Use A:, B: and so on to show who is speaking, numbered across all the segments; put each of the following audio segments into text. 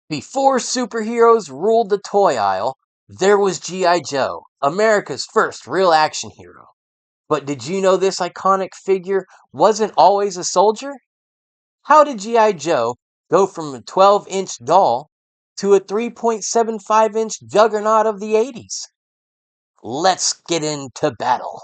A: Before superheroes ruled the toy aisle, there was G.I. Joe, America's first real action hero. But did you know this iconic figure wasn't always a soldier? How did G.I. Joe go from a 12-inch doll to a 3.75-inch juggernaut of the 80s? Let's get into battle.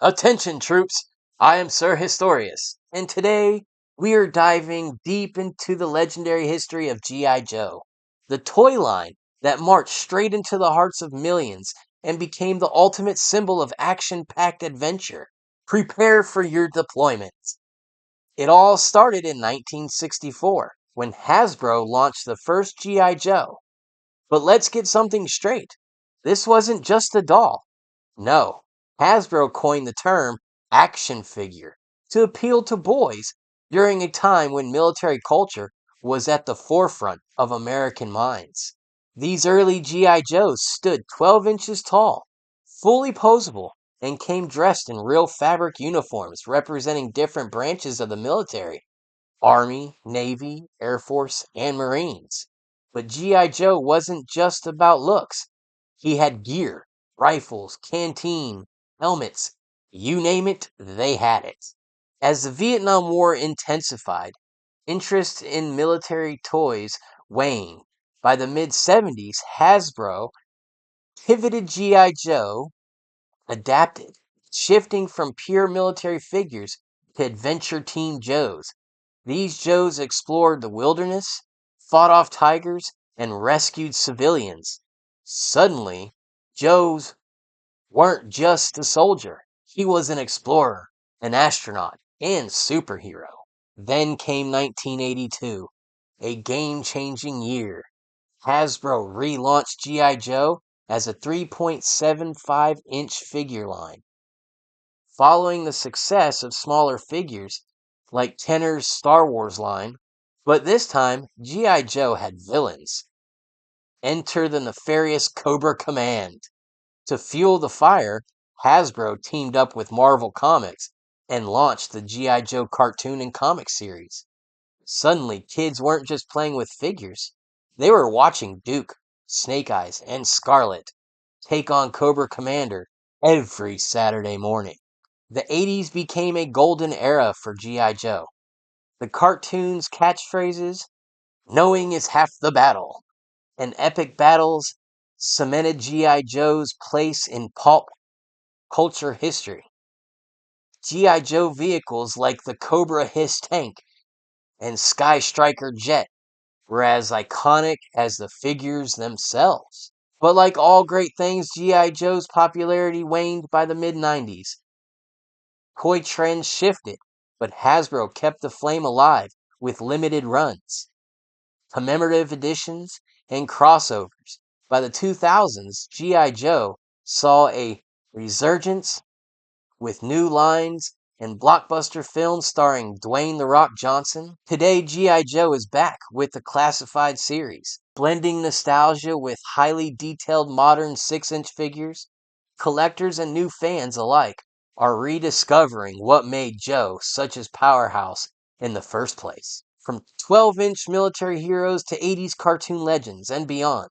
A: Attention, troops! I am Sir Historious, and today we are diving deep into the legendary history of G.I. Joe, the toy line that marched straight into the hearts of millions and became the ultimate symbol of action-packed adventure. Prepare for your deployment. It all started in 1964 when Hasbro launched the first G.I. Joe. But let's get something straight. This wasn't just a doll. No, Hasbro coined the term action figure to appeal to boys during a time when military culture was at the forefront of American minds. These early G.I. Joes stood 12 inches tall, fully posable, and came dressed in real fabric uniforms representing different branches of the military: Army, Navy, Air Force, and Marines. But G.I. Joe wasn't just about looks. He had gear, rifles, canteen, helmets, you name it, they had it. As the Vietnam War intensified, interest in military toys waned. By the mid 70s, Hasbro pivoted G.I. Joe, adapted, shifting from pure military figures to adventure team Joes. These Joes explored the wilderness, fought off tigers, and rescued civilians. Suddenly, Joes weren't just a soldier. He was an explorer, an astronaut, and superhero. Then came 1982, a game-changing year. Hasbro relaunched G.I. Joe as a 3.75-inch figure line. Following the success of smaller figures like Kenner's Star Wars line, but this time G.I. Joe had villains. Enter the nefarious Cobra Command. To fuel the fire, Hasbro teamed up with Marvel Comics and launched the G.I. Joe cartoon and comic series. Suddenly, kids weren't just playing with figures. They were watching Duke, Snake Eyes, and Scarlet take on Cobra Commander every Saturday morning. The 80s became a golden era for G.I. Joe. The cartoon's catchphrases, "Knowing is half the battle," and epic battles cemented G.I. Joe's place in pulp culture history. G.I. Joe vehicles like the Cobra Hiss tank and Sky Striker jet were as iconic as the figures themselves. But like all great things, G.I. Joe's popularity waned by the mid 90s. Toy trends shifted, but Hasbro kept the flame alive with limited runs, commemorative editions, and crossovers. By the 2000s, G.I. Joe saw a resurgence with new lines and blockbuster films starring Dwayne "The Rock" Johnson. Today, G.I. Joe is back with the classified series, blending nostalgia with highly detailed modern 6-inch figures. Collectors and new fans alike are rediscovering what made Joe such a powerhouse in the first place. From 12-inch military heroes to 80s cartoon legends and beyond,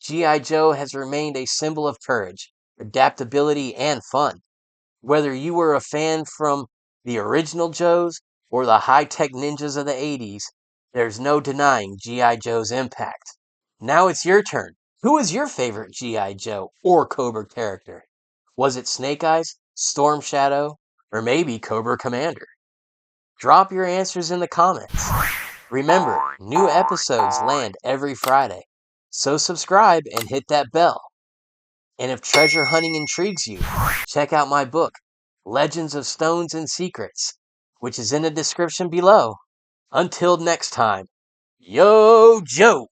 A: G.I. Joe has remained a symbol of courage, adaptability, and fun. Whether you were a fan from the original Joes or the high-tech ninjas of the 80s, there's no denying G.I. Joe's impact. Now it's your turn. Who is your favorite G.I. Joe or Cobra character? Was it Snake Eyes, Storm Shadow, or maybe Cobra Commander? Drop your answers in the comments. Remember, new episodes land every Friday, so subscribe and hit that bell. And if treasure hunting intrigues you, check out my book, Legends of Stones and Secrets, which is in the description below. Until next time, Yo Joe!